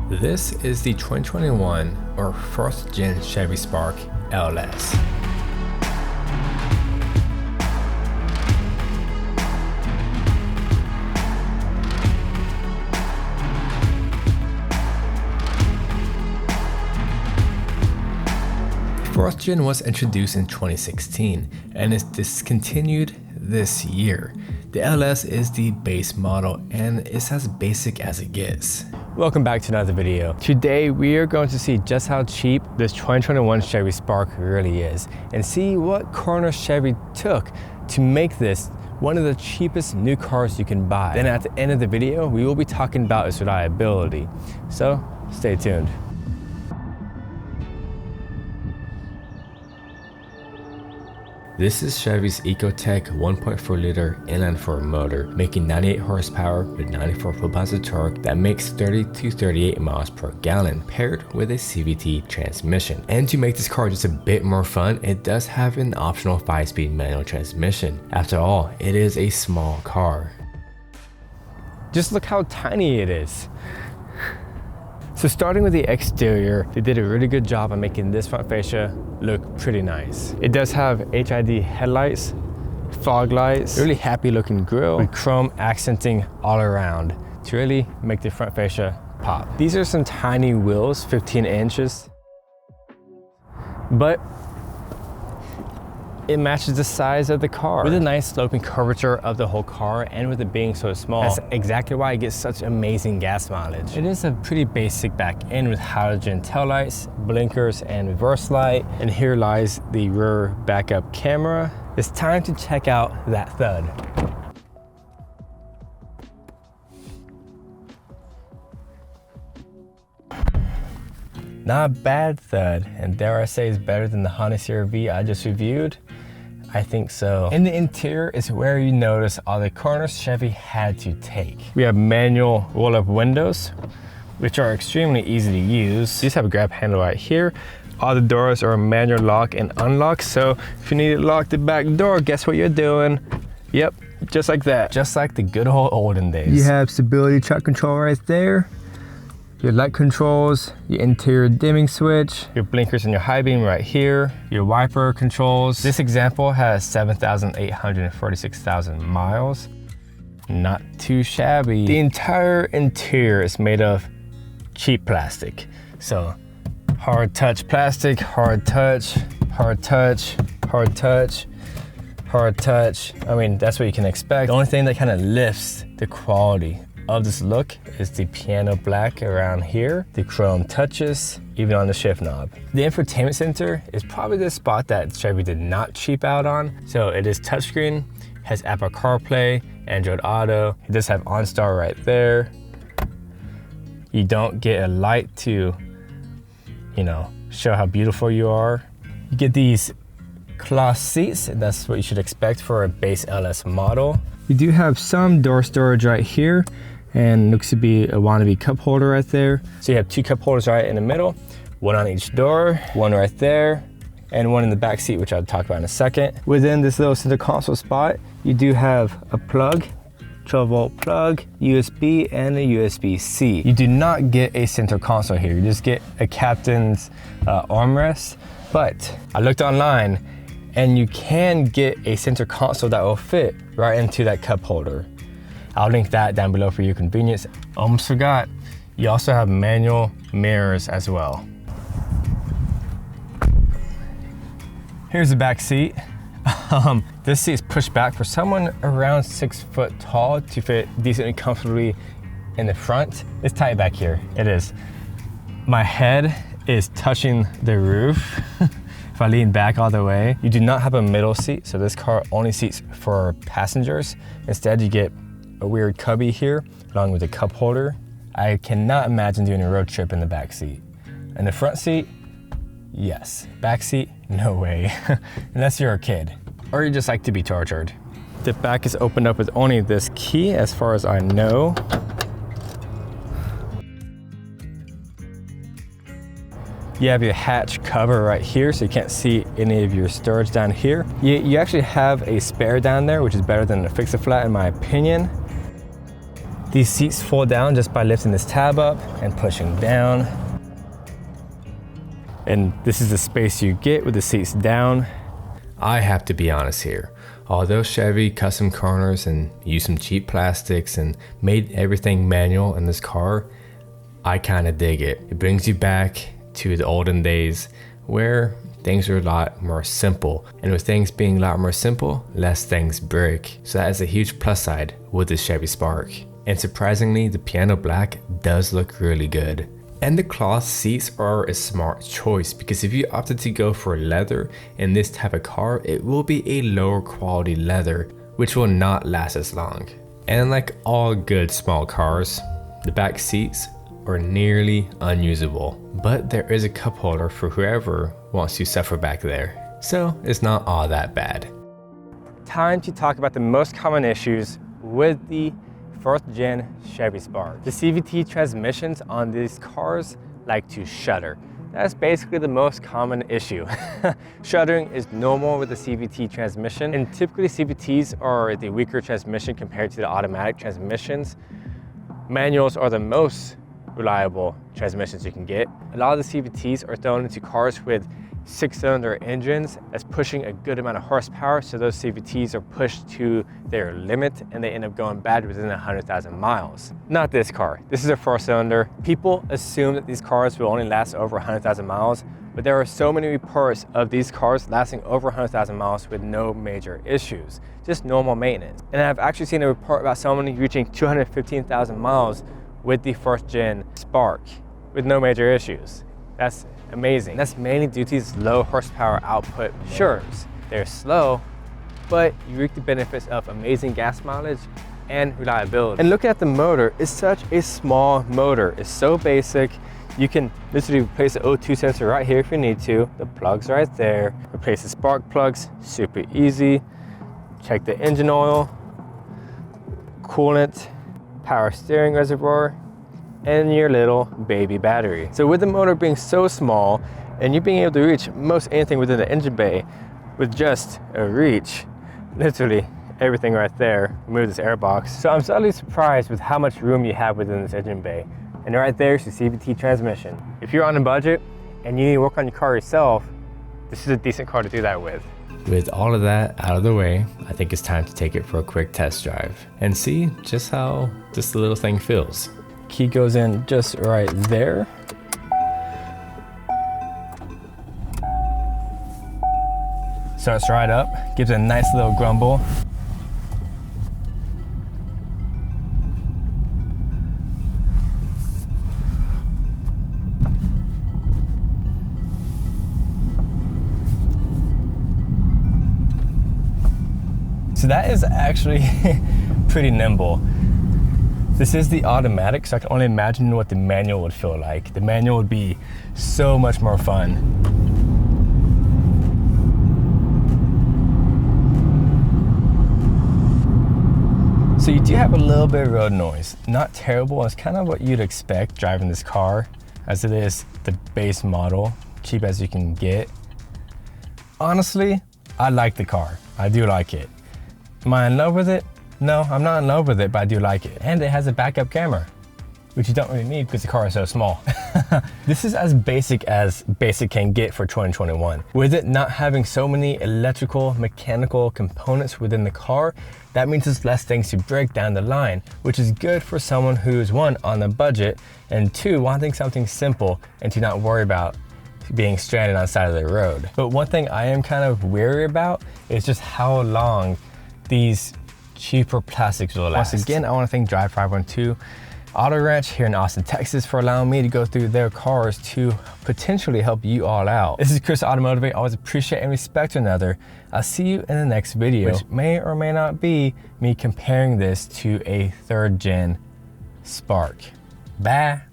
This is the 2021 or 4th gen Chevy Spark LS. Fourth gen was introduced in 2016 and is discontinued this year. The LS is the base model and it's as basic as it gets. Welcome back to another video. Today we are going to see just how cheap this 2021 Chevy Spark really is and see what corners Chevy took to make this one of the cheapest new cars you can buy. Then at the end of the video, we will be talking about its reliability. So stay tuned. This is Chevy's Ecotec 1.4 liter inline four motor, making 98 horsepower with 94 foot-pounds of torque that makes 30 to 38 miles per gallon, paired with a CVT transmission. And to make this car just a bit more fun, it does have an optional 5-speed manual transmission. After all, it is a small car. Just look how tiny it is. So starting with the exterior, they did a really good job on making this front fascia look pretty nice. It does have HID headlights, fog lights, really happy looking grille with chrome accenting all around to really make the front fascia pop. These are some tiny wheels, 15 inches, but it matches the size of the car. With a nice sloping curvature of the whole car and with it being so small, that's exactly why it gets such amazing gas mileage. It is a pretty basic back end with halogen taillights, blinkers, and reverse light. And here lies the rear backup camera. It's time to check out that thud. Not a bad thud, and dare I say it's better than the Honda CR-V I just reviewed? I think so. In the interior is where you notice all the corners Chevy had to take. We have manual roll-up windows, which are extremely easy to use. These have a grab handle right here. All the doors are manual lock and unlock, so if you need to lock the back door, guess what you're doing? Yep, just like that. Just like the good old olden days. You have stability track control right there. Your light controls, your interior dimming switch, your blinkers and your high beam right here, your wiper controls. This example has 7,846,000 miles. Not too shabby. The entire interior is made of cheap plastic. So hard touch plastic, hard touch, hard touch, hard touch, hard touch. I mean, that's what you can expect. The only thing that kind of lifts the quality of this look is the piano black around here, the chrome touches, even on the shift knob. The infotainment center is probably the spot that Chevy did not cheap out on. So it is touchscreen, has Apple CarPlay, Android Auto. It does have OnStar right there. You don't get a light to, show how beautiful you are. You get these cloth seats, and that's what you should expect for a base LS model. You do have some door storage right here, and looks to be a wannabe cup holder right there. So you have two cup holders right in the middle, one on each door, one right there, and one in the back seat, which I'll talk about in a second. Within this little center console spot, you do have a plug, 12-volt plug, USB, and a USB-C. You do not get a center console here. You just get a captain's armrest. But I looked online, and you can get a center console that will fit right into that cup holder. I'll link that down below for your convenience. Almost forgot, you also have manual mirrors as well. Here's the back seat. This seat is pushed back for someone around 6 foot tall to fit decently comfortably in the front. It's tight back here, it is. My head is touching the roof. If I lean back all the way, you do not have a middle seat, so this car only seats for passengers. Instead, you get a weird cubby here, along with a cup holder. I cannot imagine doing a road trip in the back seat. In the front seat, yes. Back seat, no way. Unless you're a kid, or you just like to be tortured. The back is opened up with only this key, as far as I know. You have your hatch cover right here, so you can't see any of your storage down here. You actually have a spare down there, which is better than a fix-a-flat in my opinion. These seats fold down just by lifting this tab up and pushing down. And this is the space you get with the seats down. I have to be honest here. Although Chevy custom corners and used some cheap plastics and made everything manual in this car, I kind of dig it. It brings you back to the olden days where things are a lot more simple. And with things being a lot more simple, less things break. So that is a huge plus side with the Chevy Spark. And surprisingly, the piano black does look really good. And the cloth seats are a smart choice because if you opted to go for leather in this type of car, it will be a lower quality leather, which will not last as long. And like all good small cars, the back seats are nearly unusable, but there is a cup holder for whoever wants to suffer back there. So it's not all that bad. Time to talk about the most common issues with the 4th gen Chevy Spark. The CVT transmissions on these cars like to shudder. That's basically the most common issue. Shuddering is normal with the CVT transmission, and typically CVTs are the weaker transmission compared to the automatic transmissions. Manuals are the most reliable transmissions you can get. A lot of the CVTs are thrown into cars with 6-cylinder engines that's pushing a good amount of horsepower, so those CVTs are pushed to their limit and they end up going bad within 100,000 miles. Not this car. This is a 4-cylinder. People assume that these cars will only last over 100,000 miles, but there are so many reports of these cars lasting over 100,000 miles with no major issues, just normal maintenance. And I've actually seen a report about someone reaching 215,000 miles with the 4th gen Spark with no major issues. That's amazing. That's mainly due to these low horsepower output motors. They're slow, but you reap the benefits of amazing gas mileage and reliability. And look at the motor, it's such a small motor. It's so basic. You can literally replace the O2 sensor right here if you need to. The plug's right there. Replace the spark plugs, super easy. Check the engine oil, coolant, power steering reservoir, and your little baby battery. So with the motor being so small and you being able to reach most anything within the engine bay with just a reach, literally everything right there, remove this air box. So I'm slightly surprised with how much room you have within this engine bay. And right there's the CVT transmission. If you're on a budget and you need to work on your car yourself, this is a decent car to do that with. With all of that out of the way, I think it's time to take it for a quick test drive and see just how this little thing feels. Key goes in just right there. Starts right up, gives it a nice little grumble. So that is actually pretty nimble. This is the automatic, so I can only imagine what the manual would feel like. The manual would be so much more fun. So you do have a little bit of road noise. Not terrible, it's kind of what you'd expect driving this car, as it is the base model, cheap as you can get. Honestly, I like the car. I do like it. Am I in love with it? No, I'm not in love with it, but I do like it. And it has a backup camera, which you don't really need because the car is so small. This is as basic can get for 2021. With it not having so many electrical, mechanical components within the car, that means there's less things to break down the line, which is good for someone who's 1, on a budget, and 2, wanting something simple and to not worry about being stranded on the side of the road. But one thing I am kind of wary about is just how long these cheaper plastics will last. Once again, I want to thank Drive 512 Auto Ranch here in Austin, Texas for allowing me to go through their cars to potentially help you all out. This is Chris AutoMotivate. Always appreciate and respect one another. I'll see you in the next video, which may or may not be me comparing this to a 3rd gen Spark. Bye.